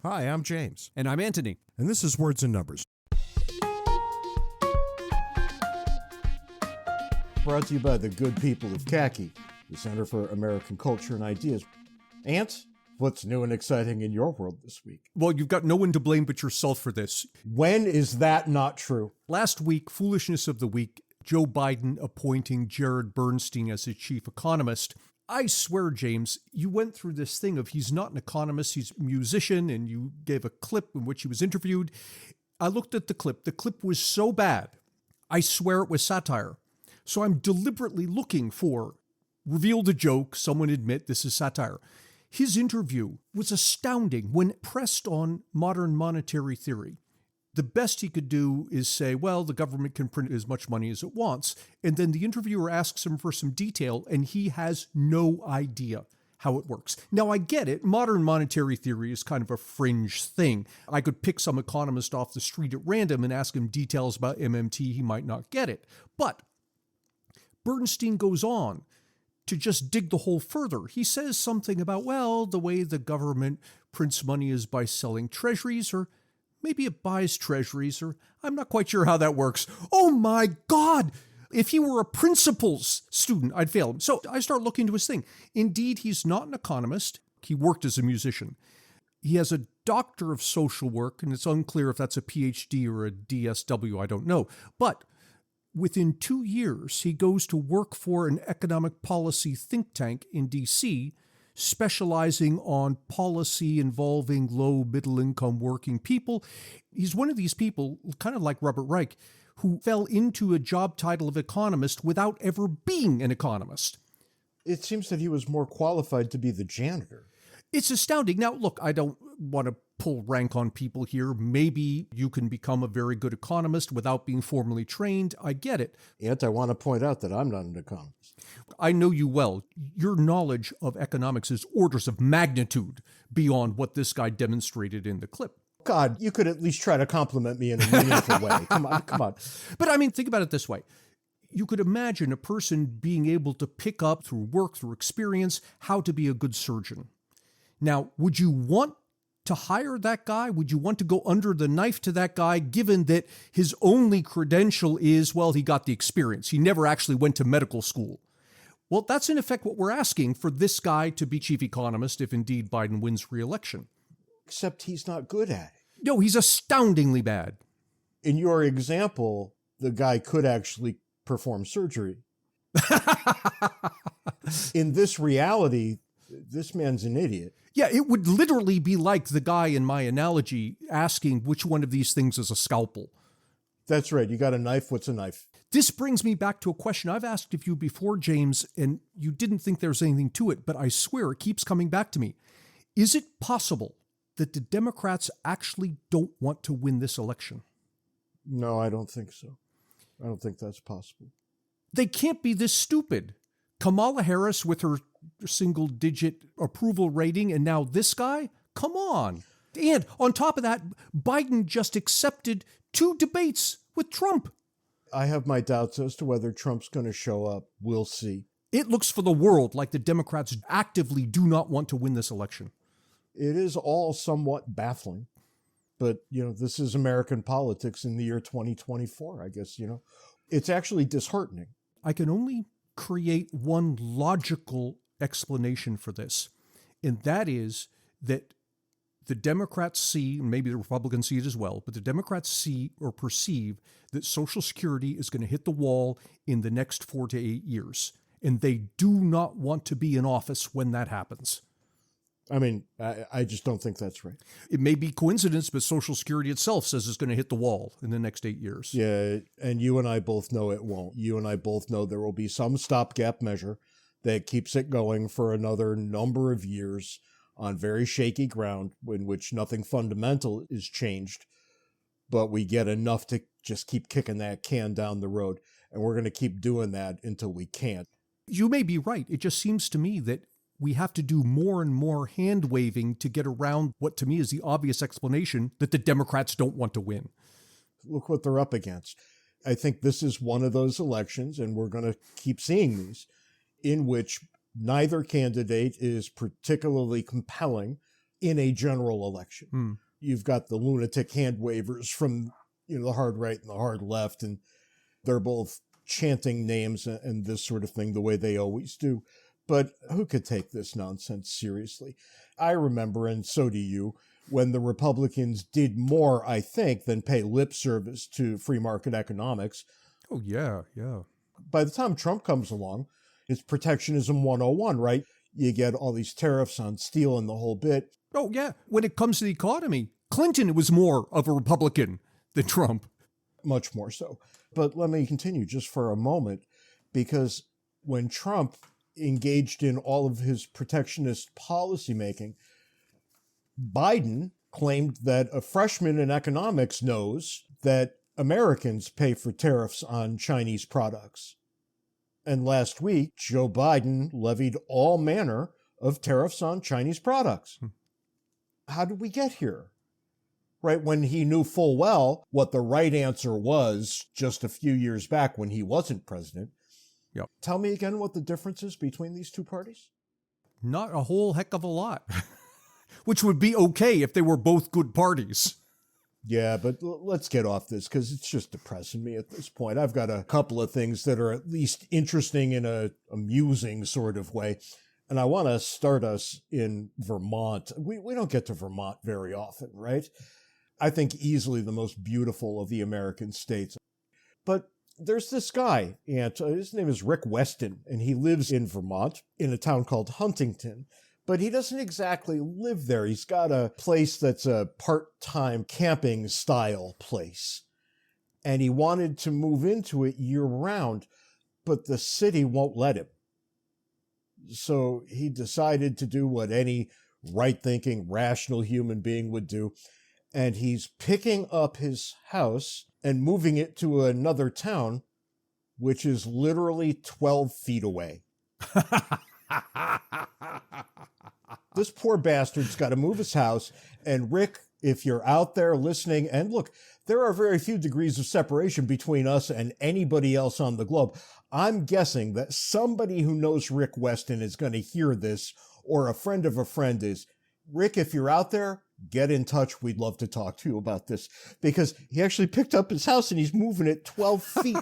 Hi, I'm James. And I'm Antony. And this is Words and Numbers. Brought to you by the good people of Khaki, the Center for American Culture and Ideas. Ant, what's new and exciting in your world this week? Well, you've got no one to blame but yourself for this. When is that not true? Last week, Foolishness of the Week, Joe Biden appointing Jared Bernstein as his chief economist. I swear, James, you went through this thing of he's not an economist, he's a musician, and you gave a clip in which he was interviewed. I looked at the clip. The clip was so bad, I swear it was satire. So I'm deliberately looking for reveal the joke, someone admit this is satire. His interview was astounding when pressed on modern monetary theory. The best he could do is say, well, the government can print as much money as it wants. And then the interviewer asks him for some detail, and he has no idea how it works. Now, I get it. Modern monetary theory is kind of a fringe thing. I could pick some economist off the street at random and ask him details about MMT. He might not get it. But Bernstein goes on to just dig the hole further. He says something about, well, the way the government prints money is by selling treasuries, or maybe it buys treasuries, or I'm not quite sure how that works. Oh my God! If he were a principles student, I'd fail him. So I start looking into his thing. Indeed, he's not an economist. He worked as a musician. He has a doctor of social work, and it's unclear if that's a PhD or a DSW, I don't know. But within 2 years, he goes to work for an economic policy think tank in D.C., specializing on policy involving low, middle-income working people. He's one of these people, kind of like Robert Reich, who fell into a job title of economist without ever being an economist. It seems that he was more qualified to be the janitor. It's astounding. Now, look, I don't want to pull rank on people here. Maybe you can become a very good economist without being formally trained. I get it. Yet I want to point out that I'm not an economist. I know you well. Your knowledge of economics is orders of magnitude beyond what this guy demonstrated in the clip. God, you could at least try to compliment me in a meaningful way. Come on. But I mean, think about it this way. You could imagine a person being able to pick up through work, through experience, how to be a good surgeon. Now, would you want to hire that guy? Would you want to go under the knife to that guy, given that his only credential is, well, he got the experience. He never actually went to medical school. Well, that's in effect what we're asking for this guy to be chief economist if indeed Biden wins re-election. Except he's not good at it. No, he's astoundingly bad. In your example, the guy could actually perform surgery. In this reality, this man's an idiot. Yeah, it would literally be like the guy in my analogy asking which one of these things is a scalpel. That's right. You got a knife. What's a knife? This brings me back to a question I've asked of you before, James, and you didn't think there's anything to it, but I swear it keeps coming back to me. Is it possible that the Democrats actually don't want to win this election? No, I don't think so. I don't think that's possible. They can't be this stupid. Kamala Harris with her single-digit approval rating, and now this guy? Come on. And on top of that, Biden just accepted 2 debates with Trump. I have my doubts as to whether Trump's going to show up. We'll see. It looks for the world like the Democrats actively do not want to win this election. It is all somewhat baffling. But, this is American politics in the year 2024, I guess, It's actually disheartening. I can only create one logical explanation for this, and that is that the Democrats see, and maybe the Republicans see it as well, but the Democrats see or perceive that Social Security is going to hit the wall in the next 4 to 8 years, and they do not want to be in office when that happens. I mean, I just don't think that's right. It may be coincidence, but Social Security itself says it's going to hit the wall in the next 8 years. Yeah, and you and I both know it won't. You and I both know there will be some stopgap measure that keeps it going for another number of years on very shaky ground in which nothing fundamental is changed, but we get enough to just keep kicking that can down the road, and we're going to keep doing that until we can't. You may be right. It just seems to me that we have to do more and more hand-waving to get around what to me is the obvious explanation that the Democrats don't want to win. Look what they're up against. I think this is one of those elections, and we're going to keep seeing these, in which neither candidate is particularly compelling in a general election. Mm. You've got the lunatic hand wavers from the hard right and the hard left, and they're both chanting names and this sort of thing the way they always do. But who could take this nonsense seriously? I remember, and so do you, when the Republicans did more, I think, than pay lip service to free market economics. Oh, yeah. By the time Trump comes along, it's protectionism 101, right? You get all these tariffs on steel and the whole bit. Oh, yeah. When it comes to the economy, Clinton was more of a Republican than Trump. Much more so. But let me continue just for a moment, because when Trump engaged in all of his protectionist policymaking, Biden claimed that a freshman in economics knows that Americans pay for tariffs on Chinese products. And last week, Joe Biden levied all manner of tariffs on Chinese products. How did we get here? Right, when he knew full well what the right answer was just a few years back when he wasn't president. Yep. Tell me again what the difference is between these two parties? Not a whole heck of a lot. Which would be okay if they were both good parties. Yeah, but let's get off this because it's just depressing me at this point. I've got a couple of things that are at least interesting in a amusing sort of way. And I want to start us in Vermont. We don't get to Vermont very often, right? I think easily the most beautiful of the American states. But there's this guy, and his name is Rick Weston, and he lives in Vermont in a town called Huntington. But he doesn't exactly live there. He's got a place that's a part-time camping style place. And he wanted to move into it year-round, but the city won't let him. So he decided to do what any right-thinking, rational human being would do. And he's picking up his house and moving it to another town, which is literally 12 feet away. This poor bastard's got to move his house. And Rick, if you're out there listening, and look, there are very few degrees of separation between us and anybody else on the globe. I'm guessing that somebody who knows Rick Weston is going to hear this, or a friend of a friend is. Rick, if you're out there, get in touch. We'd love to talk to you about this, because he actually picked up his house and he's moving it 12 feet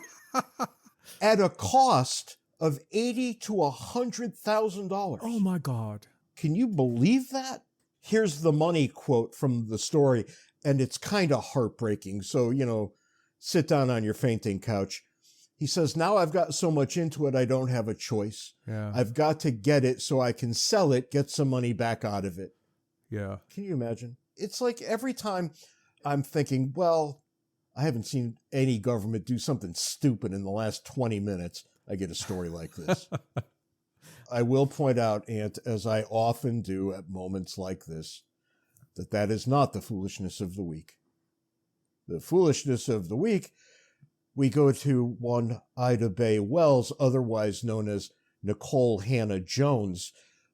at a cost of $80,000 to $100,000. Oh, my God. Can you believe that? Here's the money quote from the story, and it's kind of heartbreaking. So, sit down on your fainting couch. He says, now I've got so much into it, I don't have a choice. Yeah. I've got to get it so I can sell it, get some money back out of it. Yeah. Can you imagine? It's like every time I'm thinking, well, I haven't seen any government do something stupid in the last 20 minutes, I get a story like this. I will point out, Ant, as I often do at moments like this, that is not the foolishness of the week. The foolishness of the week, we go to one Ida Bay Wells, otherwise known as Nicole Hannah Jones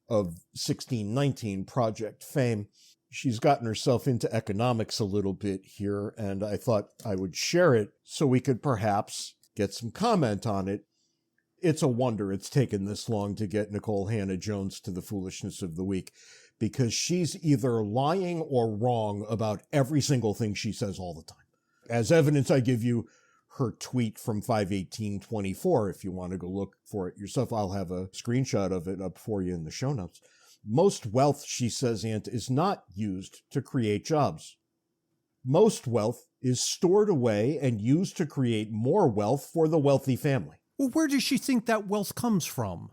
of 1619 Project fame. She's gotten herself into economics a little bit here, and I thought I would share it so we could perhaps get some comment on it. It's a wonder it's taken this long to get Nicole Hannah Jones to the foolishness of the week, because she's either lying or wrong about every single thing she says all the time. As evidence, I give you her tweet from 5/18/24. If you want to go look for it yourself, I'll have a screenshot of it up for you in the show notes. Most wealth, she says, Ant, is not used to create jobs. Most wealth is stored away and used to create more wealth for the wealthy family. Well, where does she think that wealth comes from?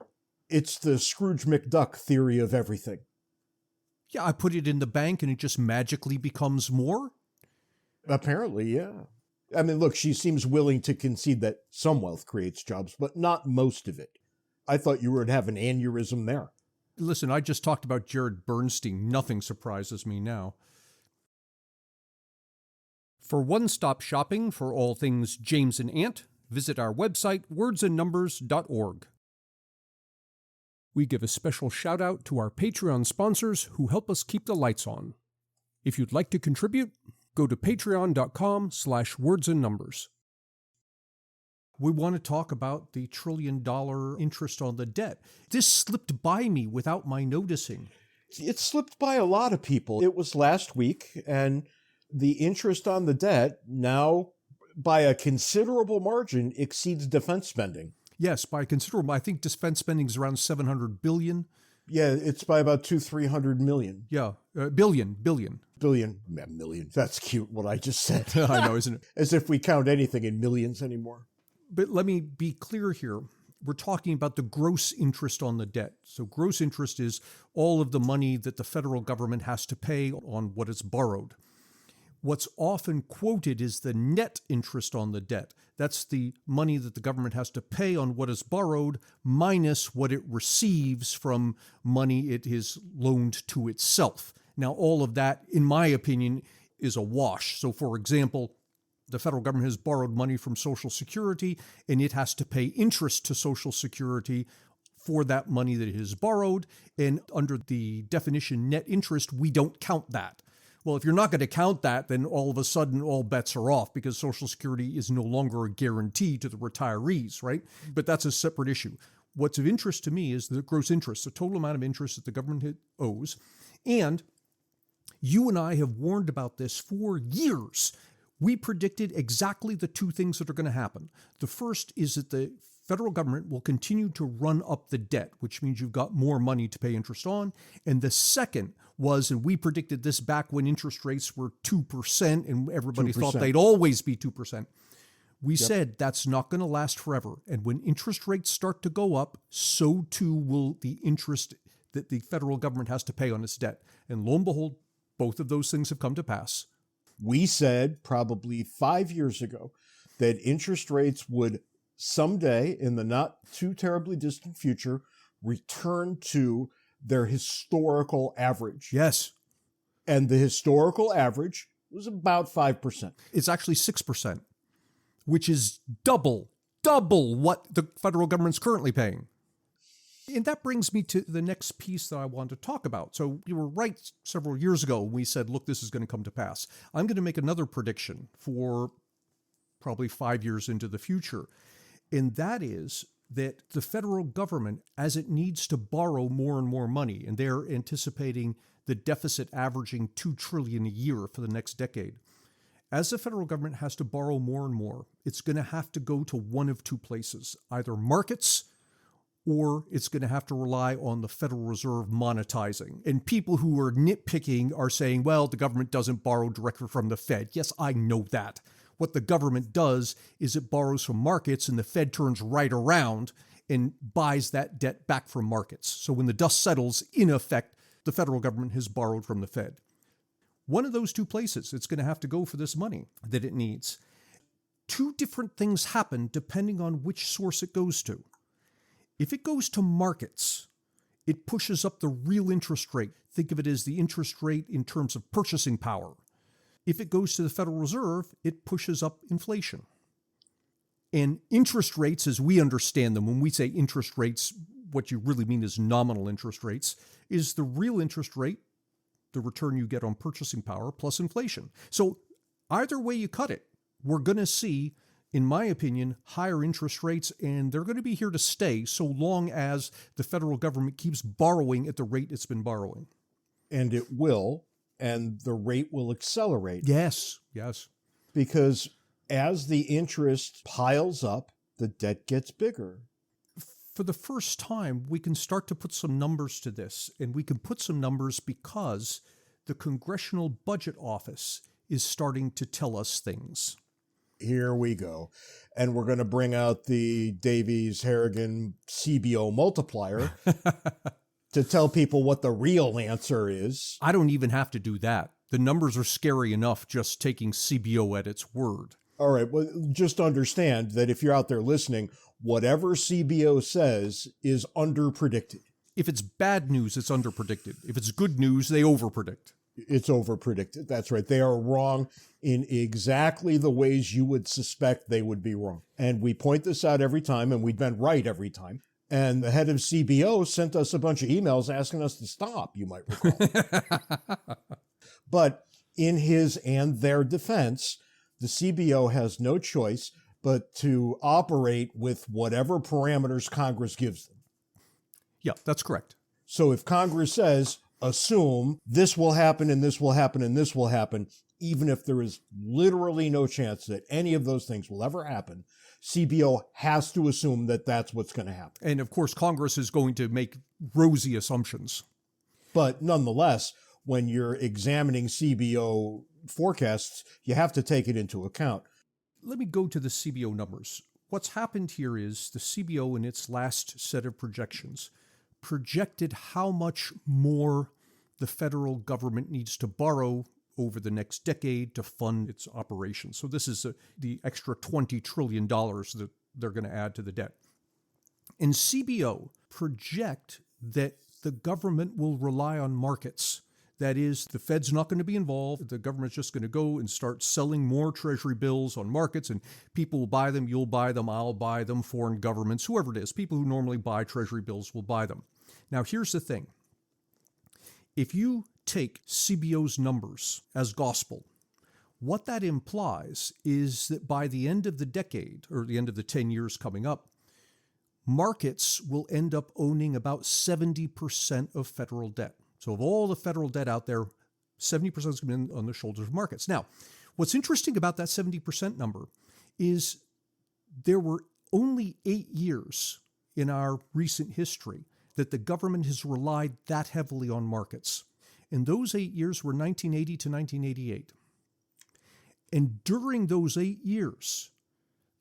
It's the Scrooge McDuck theory of everything. Yeah, I put it in the bank and it just magically becomes more? Apparently, yeah. I mean, look, she seems willing to concede that some wealth creates jobs, but not most of it. I thought you would have an aneurysm there. Listen, I just talked about Jared Bernstein. Nothing surprises me now. For one-stop shopping for all things James and Ant, visit our website, wordsandnumbers.org. We give a special shout-out to our Patreon sponsors who help us keep the lights on. If you'd like to contribute, go to patreon.com/wordsandnumbers. We want to talk about the $1 trillion interest on the debt. This slipped by me without my noticing. It slipped by a lot of people. It was last week, and the interest on the debt now, by a considerable margin, exceeds defense spending. Yes, by considerable. I think defense spending is around $700 billion. Yeah, it's by about 300 million. Yeah, billion. Billion. Yeah, million. That's cute, what I just said. I know, isn't it? As if we count anything in millions anymore. But let me be clear here. We're talking about the gross interest on the debt. So gross interest is all of the money that the federal government has to pay on what it's borrowed. What's often quoted is the net interest on the debt. That's the money that the government has to pay on what is borrowed minus what it receives from money it has loaned to itself. Now, all of that, in my opinion, is a wash. So, for example, the federal government has borrowed money from Social Security, and it has to pay interest to Social Security for that money that it has borrowed. And under the definition net interest, we don't count that. Well, if you're not going to count that, then all of a sudden all bets are off because Social Security is no longer a guarantee to the retirees, right? But that's a separate issue. What's of interest to me is the gross interest, the total amount of interest that the government owes. And you and I have warned about this for years. We predicted exactly the two things that are going to happen. The first is that the federal government will continue to run up the debt, which means you've got more money to pay interest on. And the second was, and we predicted this back when interest rates were 2% and everybody 2%. thought they'd always be 2%. We said that's not going to last forever. And when interest rates start to go up, so too will the interest that the federal government has to pay on its debt. And lo and behold, both of those things have come to pass. We said probably 5 years ago that interest rates would someday, in the not too terribly distant future, return to their historical average. Yes. And the historical average was about 5%. It's actually 6%, which is double what the federal government's currently paying. And that brings me to the next piece that I want to talk about. So you were right several years ago when we said, look, this is going to come to pass. I'm going to make another prediction for probably 5 years into the future. And that is that the federal government, as it needs to borrow more and more money, and they're anticipating the deficit averaging $2 trillion a year for the next decade. As the federal government has to borrow more and more, it's going to have to go to one of two places, either markets or it's going to have to rely on the Federal Reserve monetizing. And people who are nitpicking are saying, well, the government doesn't borrow directly from the Fed. Yes, I know that. What the government does is it borrows from markets and the Fed turns right around and buys that debt back from markets. So when the dust settles, in effect, the federal government has borrowed from the Fed. One of those two places it's going to have to go for this money that it needs. Two different things happen depending on which source it goes to. If it goes to markets, it pushes up the real interest rate. Think of it as the interest rate in terms of purchasing power. If it goes to the Federal Reserve, it pushes up inflation. And interest rates, as we understand them, when we say interest rates, what you really mean is nominal interest rates, is the real interest rate, the return you get on purchasing power, plus inflation. So either way you cut it, we're going to see, in my opinion, higher interest rates, and they're going to be here to stay so long as the federal government keeps borrowing at the rate it's been borrowing. And it will, and the rate will accelerate. Yes. Because as the interest piles up, the debt gets bigger. For the first time, we can start to put some numbers to this, and we can put some numbers because the Congressional Budget Office is starting to tell us things. Here we go. And we're going to bring out the Davies-Harrigan CBO multiplier to tell people what the real answer is. I don't even have to do that. The numbers are scary enough just taking CBO at its word. All right, well, just understand that if you're out there listening, whatever CBO says is underpredicted. If it's bad news, it's underpredicted. If it's good news, they overpredict. It's overpredicted. That's right. They are wrong in exactly the ways you would suspect they would be wrong. And we point this out every time, and we've been right every time. And the head of CBO sent us a bunch of emails asking us to stop, you might recall. But in his and their defense, the CBO has no choice but to operate with whatever parameters Congress gives them. Yeah, that's correct. So if Congress says, assume this will happen and this will happen and this will happen, even if there is literally no chance that any of those things will ever happen. CBO has to assume that that's what's going to happen. And of course, Congress is going to make rosy assumptions. But nonetheless, when you're examining CBO forecasts, you have to take it into account. Let me go to the CBO numbers. What's happened here is the CBO in its last set of projections projected how much more the federal government needs to borrow over the next decade to fund its operations. So this is the extra $20 trillion that they're going to add to the debt. And CBO project that the government will rely on markets. That is, the Fed's not going to be involved. The government's just going to go and start selling more treasury bills on markets, and people will buy them, you'll buy them, I'll buy them, foreign governments, whoever it is, people who normally buy treasury bills will buy them. Now, here's the thing. If you take CBO's numbers as gospel, what that implies is that by the end of the decade, or the end of the 10 years coming up, markets will end up owning about 70% of federal debt. So of all the federal debt out there, 70% is going to be on the shoulders of markets. Now, what's interesting about that 70% number is there were only 8 years in our recent history that the government has relied that heavily on markets. And those 8 years were 1980 to 1988. And during those 8 years,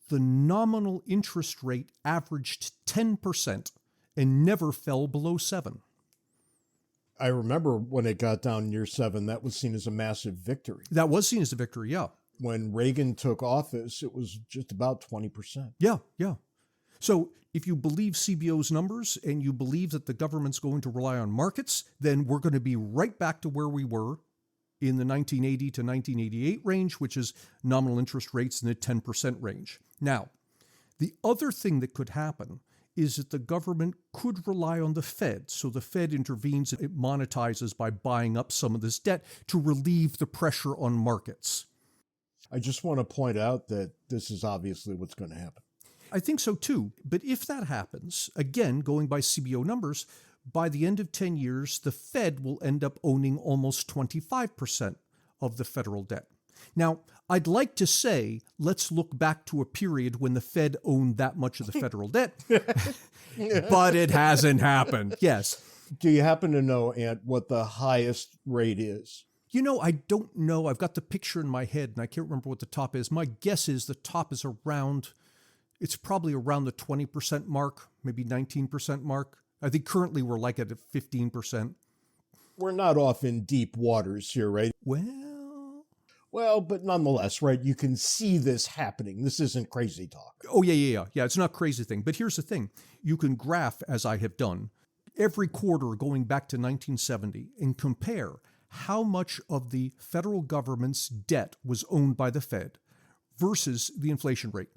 the nominal interest rate averaged 10% and never fell below 7%. I remember when it got down near 7, that was seen as a massive victory. That was seen as a victory, yeah. When Reagan took office, it was just about 20%. Yeah. So if you believe CBO's numbers and you believe that the government's going to rely on markets, then we're going to be right back to where we were in the 1980 to 1988 range, which is nominal interest rates in the 10% range. Now, the other thing that could happen is that the government could rely on the Fed. So the Fed intervenes, it monetizes by buying up some of this debt to relieve the pressure on markets. I just want to point out that this is obviously what's going to happen. I think so too. But if that happens, again, going by CBO numbers, by the end of 10 years, the Fed will end up owning almost 25% of the federal debt. Now, I'd like to say, let's look back to a period when the Fed owned that much of the federal debt, but it hasn't happened. Yes. Do you happen to know, Ant, what the highest rate is? You know, I don't know. I've got the picture in my head, and I can't remember what the top is. My guess is the top is it's probably around the 20% mark, maybe 19% mark. I think currently we're like at 15%. We're not off in deep waters here, right? Well, but nonetheless, right, you can see this happening. This isn't crazy talk. Oh, yeah. It's not a crazy thing. But here's the thing. You can graph, as I have done, every quarter going back to 1970 and compare how much of the federal government's debt was owned by the Fed versus the inflation rate.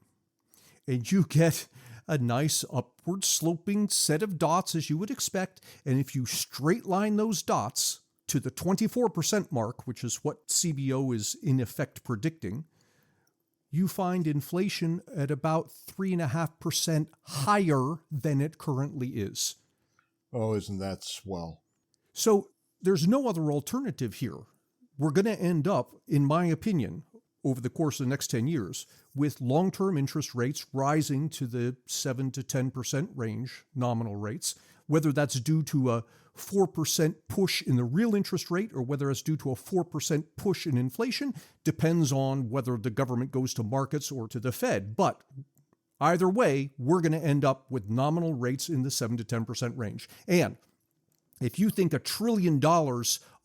And you get a nice upward sloping set of dots, as you would expect. And if you straight line those dots to the 24% mark, which is what CBO is in effect predicting, you find inflation at about 3.5% higher than it currently is. Oh, isn't that swell? So there's no other alternative here. We're going to end up, in my opinion, over the course of the next 10 years, with long-term interest rates rising to the 7 to 10% range, nominal rates, whether that's due to a 4% push in the real interest rate or whether it's due to a 4% push in inflation depends on whether the government goes to markets or to the Fed. But either way, we're going to end up with nominal rates in the 7 to 10% range. And if you think $1 trillion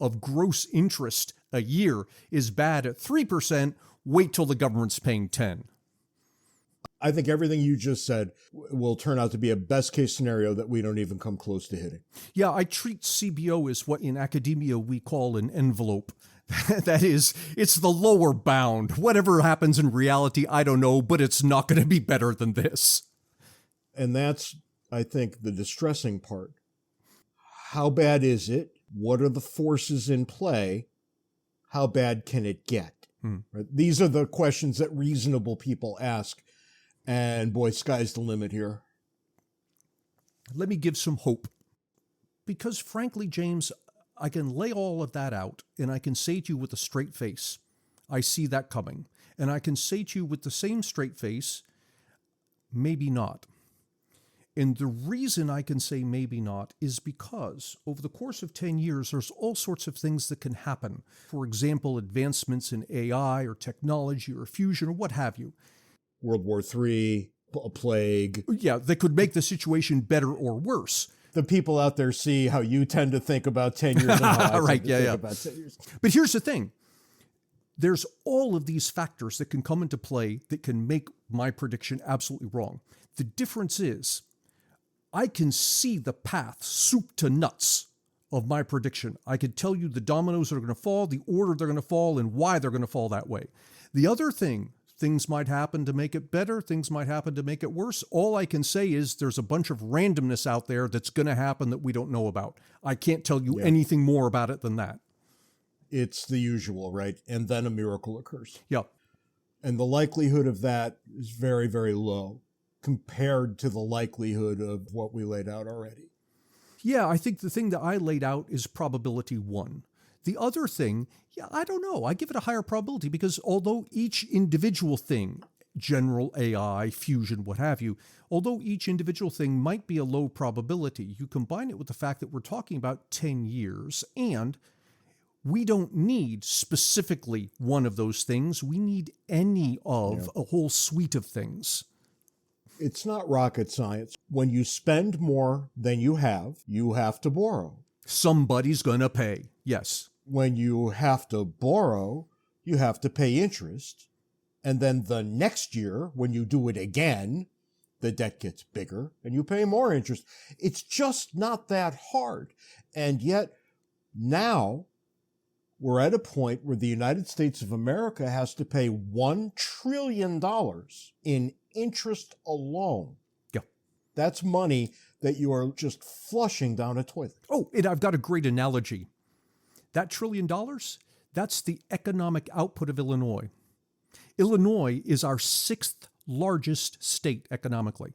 of gross interest a year is bad at 3%, wait till the government's paying 10%. I think everything you just said will turn out to be a best case scenario that we don't even come close to hitting. Yeah, I treat CBO as what in academia we call an envelope. That is, it's the lower bound. Whatever happens in reality, I don't know, but it's not going to be better than this. And that's, I think, the distressing part. How bad is it? What are the forces in play? How bad can it get? Right? These are the questions that reasonable people ask. And boy, sky's the limit here. Let me give some hope. Because frankly, James, I can lay all of that out and I can say to you with a straight face, I see that coming. And I can say to you with the same straight face, maybe not. And the reason I can say maybe not is because over the course of 10 years, there's all sorts of things that can happen. For example, advancements in AI or technology or fusion or what have you. World War III, a plague. Yeah, that could make the situation better or worse. The people out there see how you tend to think about 10 years and how I right, tend to think about 10 years. But here's the thing. There's all of these factors that can come into play that can make my prediction absolutely wrong. The difference is I can see the path, soup to nuts, of my prediction. I can tell you the dominoes that are going to fall, the order they're going to fall, and why they're going to fall that way. The other thing, things might happen to make it better, things might happen to make it worse. All I can say is there's a bunch of randomness out there that's going to happen that we don't know about. I can't tell you anything more about it than that. It's the usual, right? And then a miracle occurs. Yep. And the likelihood of that is very, very low compared to the likelihood of what we laid out already. Yeah, I think the thing that I laid out is probability 1. The other thing, I don't know. I give it a higher probability because although each individual thing, general AI, fusion, what have you, although each individual thing might be a low probability, you combine it with the fact that we're talking about 10 years and we don't need specifically one of those things. We need any of a whole suite of things. It's not rocket science. When you spend more than you have to borrow. Somebody's going to pay. Yes. When you have to borrow, you have to pay interest. And then the next year, when you do it again, the debt gets bigger and you pay more interest. It's just not that hard. And yet now we're at a point where the United States of America has to pay $1 trillion in interest alone. Yeah. That's money that you are just flushing down a toilet. Oh, and I've got a great analogy. That $1 trillion, that's the economic output of Illinois. Illinois is our 6th largest state economically.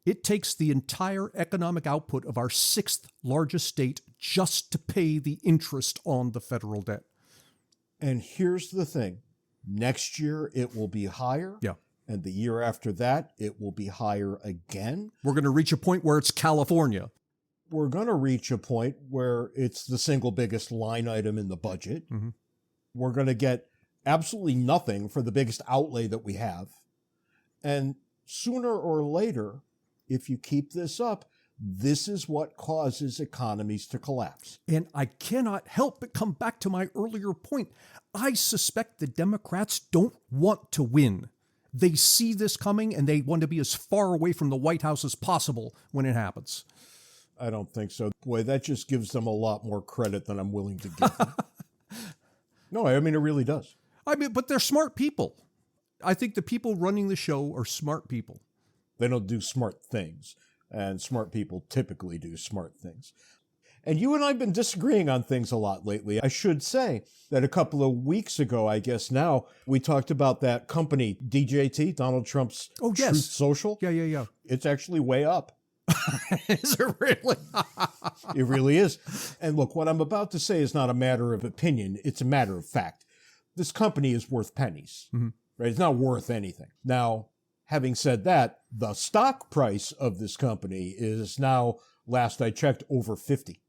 It takes the entire economic output of our 6th largest state just to pay the interest on the federal debt. And here's the thing. Next year, it will be higher. Yeah. And the year after that, it will be higher again. We're going to reach a point where it's California. We're going to reach a point where it's the single biggest line item in the budget. Mm-hmm. We're going to get absolutely nothing for the biggest outlay that we have. And sooner or later, if you keep this up, this is what causes economies to collapse. And I cannot help but come back to my earlier point. I suspect the Democrats don't want to win. They see this coming and they want to be as far away from the White House as possible when it happens. I don't think so. Boy, that just gives them a lot more credit than I'm willing to give them. No, I mean, it really does. But they're smart people. I think the people running the show are smart people. They don't do smart things, and smart people typically do smart things. And you and I have been disagreeing on things a lot lately. I should say that a couple of weeks ago, I guess now, we talked about that company, DJT, Donald Trump's Truth Social. Yeah. It's actually way up. Is it really? It really is. And look, what I'm about to say is not a matter of opinion. It's a matter of fact. This company is worth pennies, right? It's not worth anything. Now, having said that, the stock price of this company is now, last I checked, over 50.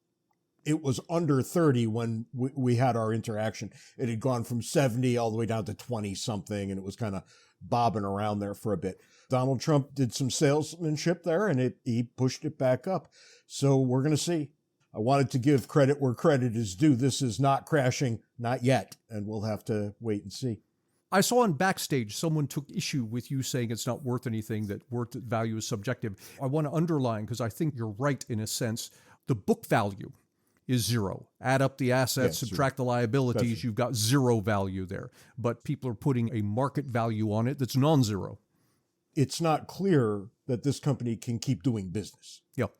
It was under 30 when we had our interaction. It had gone from 70 all the way down to 20 something, and it was kind of bobbing around there for a bit. Donald Trump did some salesmanship there, and he pushed it back up. So we're going to see. I wanted to give credit where credit is due. This is not crashing, not yet, and we'll have to wait and see. I saw on Backstage someone took issue with you saying it's not worth anything, that worth value is subjective. I want to underline, because I think you're right in a sense, the book value is zero. Add up the assets, subtract the liabilities, you've got zero value there. But people are putting a market value on it that's non-zero. It's not clear that this company can keep doing business. Yep.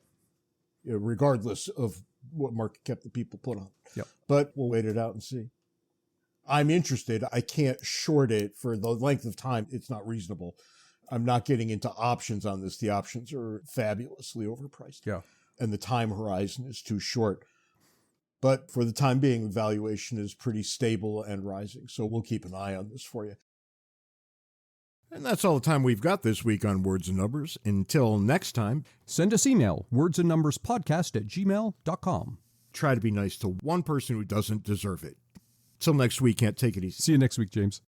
Regardless of what market cap the people put on. Yep. But we'll wait it out and see. I'm interested. I can't short it for the length of time. It's not reasonable. I'm not getting into options on this. The options are fabulously overpriced. Yeah. And the time horizon is too short. But for the time being, valuation is pretty stable and rising. So we'll keep an eye on this for you. And that's all the time we've got this week on Words and Numbers. Until next time, Send us email, wordsandnumberspodcast@gmail.com. try to be nice to one person who doesn't deserve it. Till next week, can't take it easy. See you next week, James.